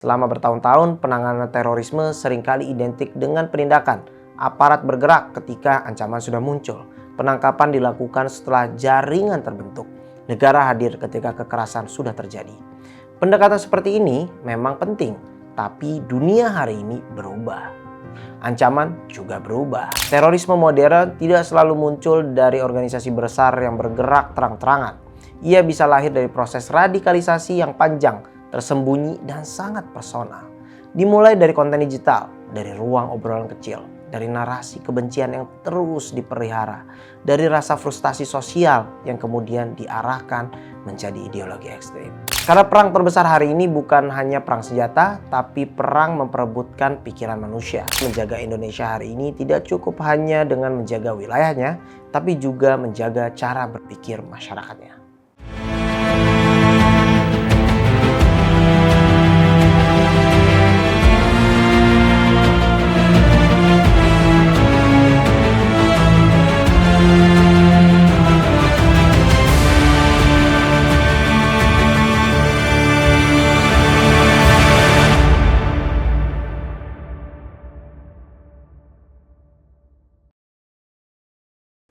Selama bertahun-tahun, penanganan terorisme seringkali identik dengan penindakan. Aparat bergerak ketika ancaman sudah muncul. Penangkapan dilakukan setelah jaringan terbentuk. Negara hadir ketika kekerasan sudah terjadi. Pendekatan seperti ini memang penting, tapi dunia hari ini berubah. Ancaman juga berubah. Terorisme modern tidak selalu muncul dari organisasi besar yang bergerak terang-terangan. Ia bisa lahir dari proses radikalisasi yang panjang, tersembunyi, dan sangat personal. Dimulai dari konten digital, dari ruang obrolan kecil, dari narasi kebencian yang terus dipelihara, dari rasa frustasi sosial yang kemudian diarahkan menjadi ideologi ekstrim. Karena perang terbesar hari ini bukan hanya perang senjata, tapi perang memperebutkan pikiran manusia. Menjaga Indonesia hari ini tidak cukup hanya dengan menjaga wilayahnya, tapi juga menjaga cara berpikir masyarakatnya.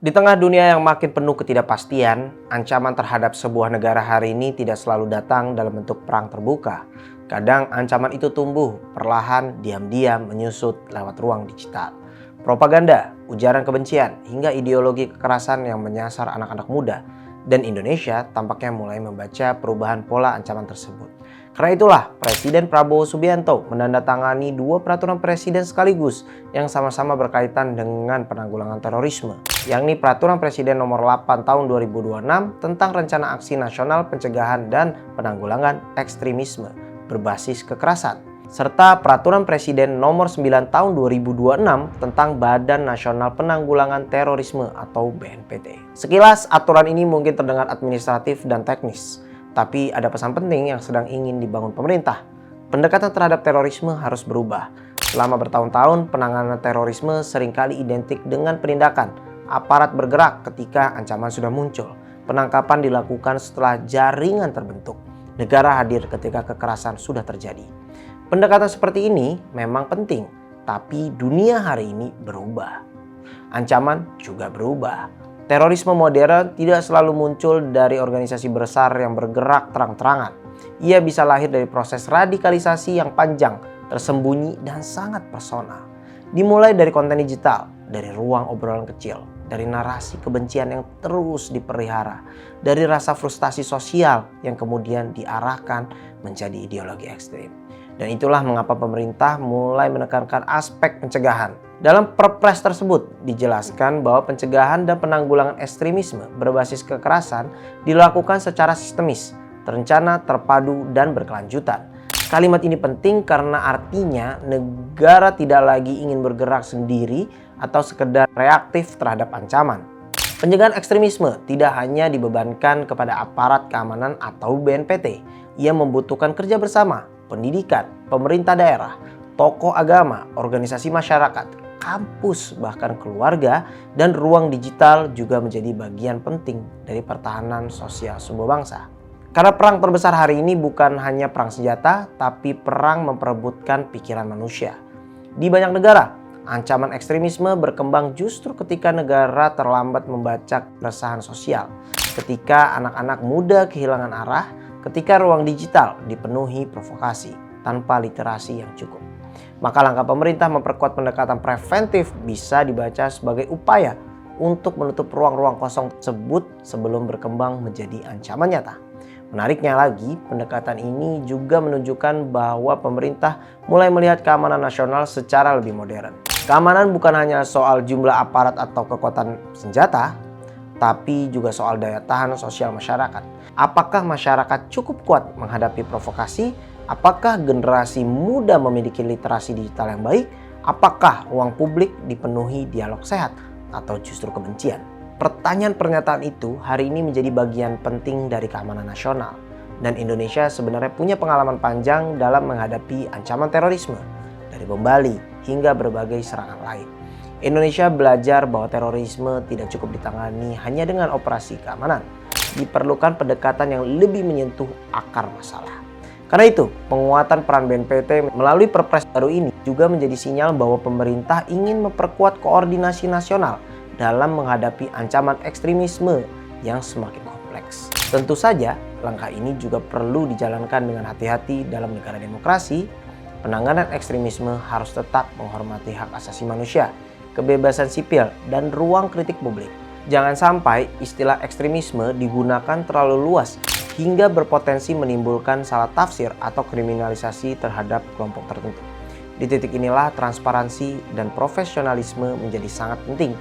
Di tengah dunia yang makin penuh ketidakpastian, ancaman terhadap sebuah negara hari ini tidak selalu datang dalam bentuk perang terbuka. Kadang ancaman itu tumbuh perlahan, diam-diam menyusut lewat ruang digital. Propaganda, ujaran kebencian, hingga ideologi kekerasan yang menyasar anak-anak muda. Dan Indonesia tampaknya mulai membaca perubahan pola ancaman tersebut. Karena itulah Presiden Prabowo Subianto menandatangani 2 peraturan presiden sekaligus yang sama-sama berkaitan dengan penanggulangan terorisme, yakni Peraturan Presiden Nomor 8 Tahun 2026 tentang Rencana Aksi Nasional Pencegahan dan Penanggulangan Ekstremisme berbasis kekerasan, serta Peraturan Presiden Nomor 9 Tahun 2026 tentang Badan Nasional Penanggulangan Terorisme atau BNPT. Sekilas aturan ini mungkin terdengar administratif dan teknis, tapi ada pesan penting yang sedang ingin dibangun pemerintah. Pendekatan terhadap terorisme harus berubah. Selama bertahun-tahun, penanganan terorisme seringkali identik dengan penindakan. Aparat bergerak ketika ancaman sudah muncul. Penangkapan dilakukan setelah jaringan terbentuk. Negara hadir ketika kekerasan sudah terjadi. Pendekatan seperti ini memang penting, tapi dunia hari ini berubah. Ancaman juga berubah. Terorisme modern tidak selalu muncul dari organisasi besar yang bergerak terang-terangan. Ia bisa lahir dari proses radikalisasi yang panjang, tersembunyi, dan sangat personal. Dimulai dari konten digital, dari ruang obrolan kecil, dari narasi kebencian yang terus dipelihara, dari rasa frustasi sosial yang kemudian diarahkan menjadi ideologi ekstrim. Dan itulah mengapa pemerintah mulai menekankan aspek pencegahan. Dalam Perpres tersebut dijelaskan bahwa pencegahan dan penanggulangan ekstremisme berbasis kekerasan dilakukan secara sistemis, terencana, terpadu, dan berkelanjutan. Kalimat ini penting karena artinya negara tidak lagi ingin bergerak sendiri atau sekedar reaktif terhadap ancaman. Pencegahan ekstremisme tidak hanya dibebankan kepada aparat keamanan atau BNPT. Ia membutuhkan kerja bersama, pendidikan, pemerintah daerah, tokoh agama, organisasi masyarakat, kampus, bahkan keluarga, dan ruang digital juga menjadi bagian penting dari pertahanan sosial sebuah bangsa. Karena perang terbesar hari ini bukan hanya perang senjata, tapi perang memperebutkan pikiran manusia. Di banyak negara, ancaman ekstremisme berkembang justru ketika negara terlambat membaca keresahan sosial, ketika anak-anak muda kehilangan arah, ketika ruang digital dipenuhi provokasi tanpa literasi yang cukup. Maka langkah pemerintah memperkuat pendekatan preventif bisa dibaca sebagai upaya untuk menutup ruang-ruang kosong tersebut sebelum berkembang menjadi ancaman nyata. Menariknya lagi, pendekatan ini juga menunjukkan bahwa pemerintah mulai melihat keamanan nasional secara lebih modern. Keamanan bukan hanya soal jumlah aparat atau kekuatan senjata, tapi juga soal daya tahan sosial masyarakat. Apakah masyarakat cukup kuat menghadapi provokasi? Apakah generasi muda memiliki literasi digital yang baik? Apakah ruang publik dipenuhi dialog sehat atau justru kebencian? Pertanyaan pernyataan itu hari ini menjadi bagian penting dari keamanan nasional. Dan Indonesia sebenarnya punya pengalaman panjang dalam menghadapi ancaman terorisme, dari bom Bali hingga berbagai serangan lain. Indonesia belajar bahwa terorisme tidak cukup ditangani hanya dengan operasi keamanan. Diperlukan pendekatan yang lebih menyentuh akar masalah. Karena itu, penguatan peran BNPT melalui Perpres baru ini juga menjadi sinyal bahwa pemerintah ingin memperkuat koordinasi nasional dalam menghadapi ancaman ekstremisme yang semakin kompleks. Tentu saja, langkah ini juga perlu dijalankan dengan hati-hati dalam negara demokrasi. Penanganan ekstremisme harus tetap menghormati hak asasi manusia, kebebasan sipil, dan ruang kritik publik. Jangan sampai istilah ekstremisme digunakan terlalu luas hingga berpotensi menimbulkan salah tafsir atau kriminalisasi terhadap kelompok tertentu. Di titik inilah transparansi dan profesionalisme menjadi sangat penting.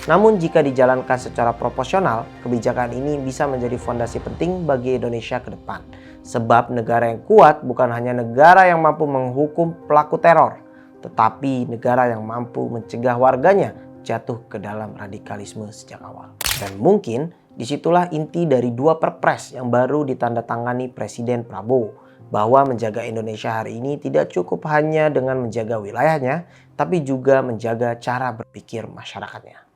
Namun jika dijalankan secara proporsional, kebijakan ini bisa menjadi fondasi penting bagi Indonesia ke depan. Sebab negara yang kuat bukan hanya negara yang mampu menghukum pelaku teror, tetapi negara yang mampu mencegah warganya jatuh ke dalam radikalisme sejak awal. Dan mungkin disitulah inti dari dua perpres yang baru ditandatangani Presiden Prabowo, bahwa menjaga Indonesia hari ini tidak cukup hanya dengan menjaga wilayahnya, tapi juga menjaga cara berpikir masyarakatnya.